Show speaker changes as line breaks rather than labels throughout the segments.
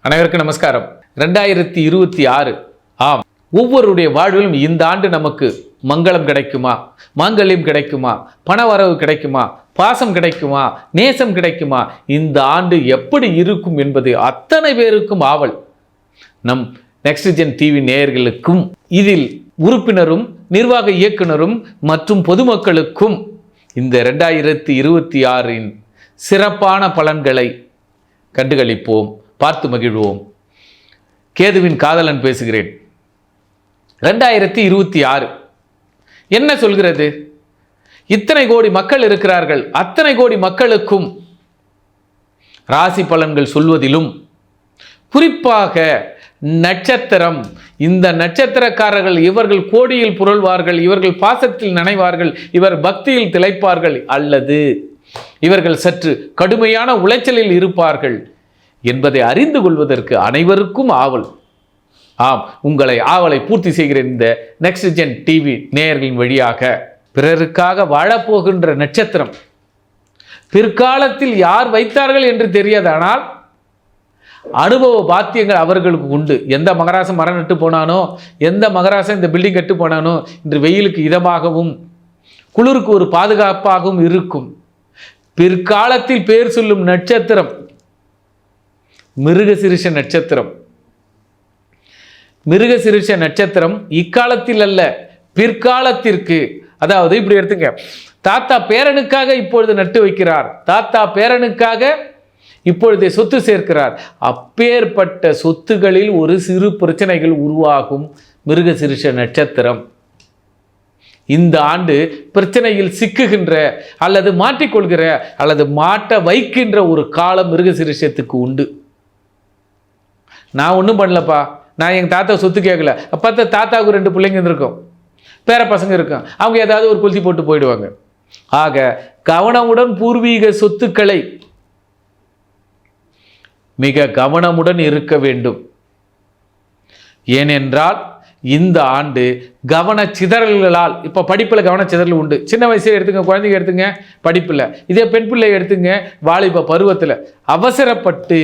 அனைவருக்கும் நமஸ்காரம். 2026 ஆம், ஒவ்வொருடைய வாழ்விலும் இந்த ஆண்டு நமக்கு மங்களம் கிடைக்குமா, மாங்கல்யம் கிடைக்குமா, பணவரவு கிடைக்குமா, பாசம் கிடைக்குமா, நேசம் கிடைக்குமா, இந்த ஆண்டு எப்படி இருக்கும் என்பது அத்தனை பேருக்கும் ஆவல். நம் நெக்ஸ்ட் ஜென் டிவி நேயர்களுக்கும் இதில் உறுப்பினரும் நிர்வாக இயக்குனரும் மற்றும் பொதுமக்களுக்கும் இந்த 2026 சிறப்பான பலன்களை கண்டுகளிப்போம், பார்த்து மகிழ்வோம். கேதுவின் காதலன் பேசுகிறேன். 2026 என்ன சொல்கிறது? இத்தனை கோடி மக்கள் இருக்கிறார்கள். அத்தனை கோடி மக்களுக்கும் ராசி பலன்கள் சொல்வதிலும் குறிப்பாக நட்சத்திரம், இந்த நட்சத்திரக்காரர்கள் இவர்கள் கோடியில் புரள்வார்கள், இவர்கள் பாசத்தில் நனைவார்கள், இவர் பக்தியில் திளைப்பார்கள், அல்லது இவர்கள் சற்று கடுமையான உளைச்சலில் இருப்பார்கள் என்பதை அறிந்து கொள்வதற்கு அனைவருக்கும் ஆவல். ஆம், உங்களை ஆவலை பூர்த்தி செய்கிற இந்த நெக்ஸ்ட் ஜென் டிவி நேயர்களின் வழியாக பிறருக்காக வாழப்போகின்ற நட்சத்திரம் பிற்காலத்தில் யார் வைத்தார்கள் என்று தெரியாதானால் அனுபவ பாத்தியங்கள் அவர்களுக்கு உண்டு. எந்த மகராசம் மரம் நட்டு போனானோ, எந்த மகராசம் இந்த பில்டிங் கட்டு போனானோ, இன்று வெயிலுக்கு இதமாகவும் குளிருக்கு ஒரு பாதுகாப்பாகவும் இருக்கும். பிற்காலத்தில் பேர் சொல்லும் நட்சத்திரம் மிருகசிரிஷ நட்சத்திரம். மிருகசிரிஷ நட்சத்திரம் இக்காலத்தில் அல்ல, பிற்காலத்திற்கு. அதாவது இப்படி எடுத்துங்க, தாத்தா பேரனுக்காக இப்பொழுது நட்டு வைக்கிறார், தாத்தா பேரனுக்காக இப்பொழுது சொத்து சேர்க்கிறார். அப்பேற்பட்ட சொத்துகளில் ஒரு சிறு பிரச்சனைகள் உருவாகும் மிருகசிரிஷ நட்சத்திரம். இந்த ஆண்டு பிரச்சனையில் சிக்குகின்ற அல்லது மாட்டிக்கொள்கிற அல்லது மாட்ட வைக்கின்ற ஒரு காலம் மிருகசிரிஷத்துக்கு உண்டு. நான் ஒன்றும் பண்ணலப்பா, நான் எங்கள் தாத்தா சொத்து கேட்கல. பார்த்தா தாத்தாவுக்கு 2 பிள்ளைங்க இருக்கும், பேர பசங்க இருக்கும், அவங்க ஏதாவது ஒரு கொளுத்தி போட்டு போயிடுவாங்க. ஆக கவனமுடன் பூர்வீக சொத்துக்களை மிக கவனமுடன் இருக்க வேண்டும். ஏனென்றால் இந்த ஆண்டு கவன சிதறல்களால், இப்போ படிப்பில் கவன சிதறல் உண்டு. சின்ன வயசே எடுத்துங்க, குழந்தைங்க எடுத்துங்க, படிப்பில். இதே பெண் பிள்ளை எடுத்துங்க, வாலிப பருவத்தில் அவசரப்பட்டு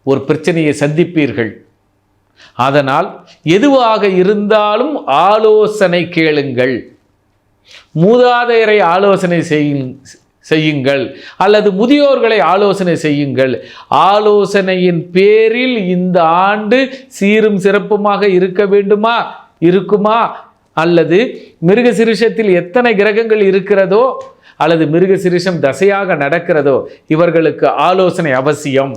ஒரு பிரச்சனையை சந்திப்பீர்கள். அதனால் எதுவாக இருந்தாலும் ஆலோசனை கேளுங்கள். மூதாதையரை ஆலோசனை செய்யுங்கள் அல்லது முதியோர்களை ஆலோசனை செய்யுங்கள். ஆலோசனையின் பேரில் இந்த ஆண்டு சீரும் சிறப்புமாக இருக்க வேண்டுமா, இருக்குமா, அல்லது மிருகசிரிஷத்தில் எத்தனை கிரகங்கள் இருக்கிறதோ அல்லது மிருகசிரிஷம் தசையாக நடக்கிறதோ இவர்களுக்கு ஆலோசனை அவசியம்.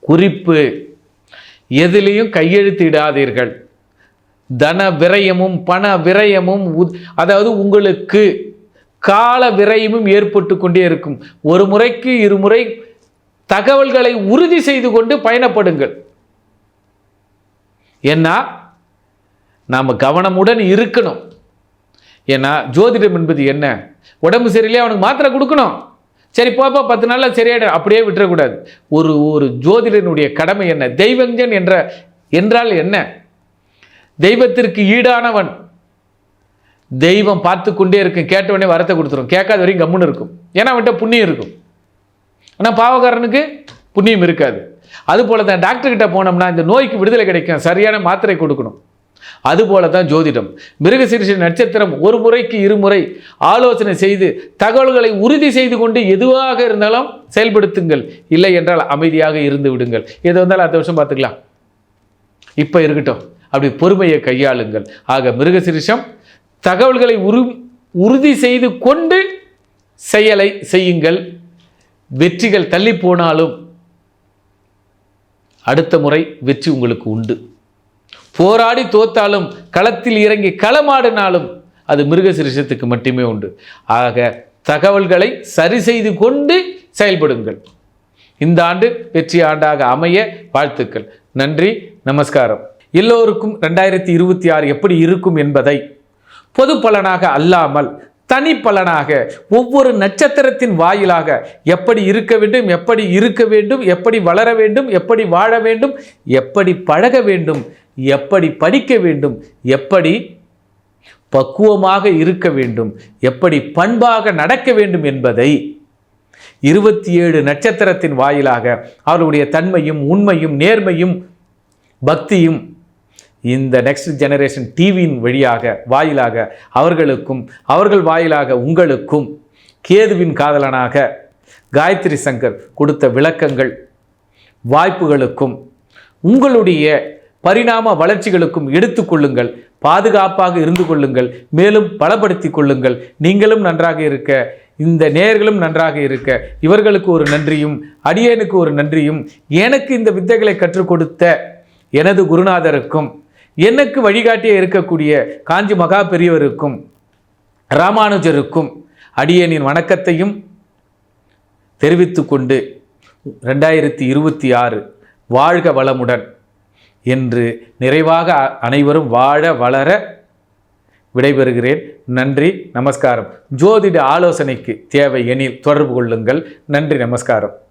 குறிப்பு: எதிலையும் கையெழுத்திடாதீர்கள். தன விரயமும் பண விரயமும், அதாவது உங்களுக்கு கால விரயமும் ஏற்பட்டு கொண்டே இருக்கும். ஒரு முறைக்கு இருமுறை தகவல்களை உறுதி செய்து கொண்டு பயணப்படுங்கள். ஏன்னா நாம் கவனமுடன் இருக்கணும். ஏன்னா ஜோதிடம் என்பது என்ன? உடம்பு சரியில்லையே அவனுக்கு மாத்திரை கொடுக்கணும், சரி போப்பா 10 நாளில் சரியாயிட, அப்படியே விட்டுறக்கூடாது. ஒரு ஜோதிடனுடைய கடமை என்ன? தெய்வஞ்சன் என்றால் என்ன? தெய்வத்திற்கு ஈடானவன். தெய்வம் பார்த்து கொண்டே இருக்கும், கேட்டவனே வரத்தை கொடுத்துரும், கேட்காத வரைக்கும் கம்முன்னு இருக்கும். ஏன்னா அவன்கிட்ட புண்ணியம் இருக்கும். ஆனால் பாவக்காரனுக்கு புண்ணியம் இருக்காது. அதுபோல தான் டாக்டர்கிட்ட போனோம்னா இந்த நோய்க்கு விடுதலை கிடைக்கும், சரியான மாத்திரை கொடுக்கணும். அதுபோல தான் ஜோதிடம். மிருகசிரிஷ நட்சத்திரம் ஒரு முறைக்கு இருமுறை ஆலோசனை செய்து தகவல்களை உறுதி செய்து கொண்டு எதுவாக இருந்தாலும் செயல்படுத்துங்கள். இல்லை என்றால் அமைதியாக இருந்து விடுங்கள். எது வந்தாலும் அடுத்த வருஷம் பார்த்துக்கலாம், இப்போ இருக்கட்டும், அப்படி பொறுமையை கையாளுங்கள். ஆக மிருகசிரிஷம் தகவல்களை உறுதி செய்து கொண்டு செயலை செய்யுங்கள். வெற்றிகள் தள்ளி போனாலும் அடுத்த முறை வெற்றி உங்களுக்கு உண்டு. போராடி தோத்தாலும் களத்தில் இறங்கி களமாடினாலும் அது மிருகசிரிஷத்துக்கு மட்டுமே உண்டு. ஆக தகவல்களை சரி செய்து கொண்டு செயல்படுங்கள். இந்த ஆண்டு வெற்றி ஆண்டாக அமைய வாழ்த்துக்கள். நன்றி, நமஸ்காரம். எல்லோருக்கும் 2026 எப்படி இருக்கும் என்பதை பொது பலனாக அல்லாமல் தனி பலனாக ஒவ்வொரு நட்சத்திரத்தின் வாயிலாக எப்படி இருக்க வேண்டும், எப்படி இருக்க வேண்டும், எப்படி வளர வேண்டும், எப்படி வாழ வேண்டும், எப்படி பழக வேண்டும், எப்படி படிக்க வேண்டும், எப்படி பக்குவமாக இருக்க வேண்டும், எப்படி பண்பாக நடக்க வேண்டும் என்பதை 27 நட்சத்திரத்தின் வாயிலாக அவர்களுடைய தன்மையும் உண்மையும் நேர்மையும் பக்தியும் இந்த நெக்ஸ்ட் ஜெனரேஷன் டிவியின் வாயிலாக அவர்களுக்கும் அவர்கள் வாயிலாக உங்களுக்கும் கேதுவின் காதலனாக காயத்ரி சங்கர் கொடுத்த விளக்கங்கள் வாய்ப்புகளுக்கும் உங்களுடைய பரிணாம வளர்ச்சிகளுக்கும் எடுத்துக்கொள்ளுங்கள். பாதுகாப்பாக இருந்து கொள்ளுங்கள். மேலும் பலப்படுத்தி கொள்ளுங்கள். நீங்களும் நன்றாக இருக்க, இந்த நேயர்களும் நன்றாக இருக்க, இவர்களுக்கு ஒரு நன்றியும் அடியேனுக்கு ஒரு நன்றியும், எனக்கு இந்த வித்தைகளை கற்றுக் கொடுத்த எனது குருநாதருக்கும், எனக்கு வழிகாட்டியே இருக்கக்கூடிய காஞ்சி மகா பெரியவருக்கும் ராமானுஜருக்கும் அடியேனின் வணக்கத்தையும் தெரிவித்து கொண்டு 2026 வாழ்க வளமுடன் என்று நிறைவாக அனைவரும் வாழ வளர விடைபெறுகிறேன். நன்றி, நமஸ்காரம். ஜோதிட ஆலோசனைக்கு தேவை எனில் தொடர்பு கொள்ளுங்கள். நன்றி, நமஸ்காரம்.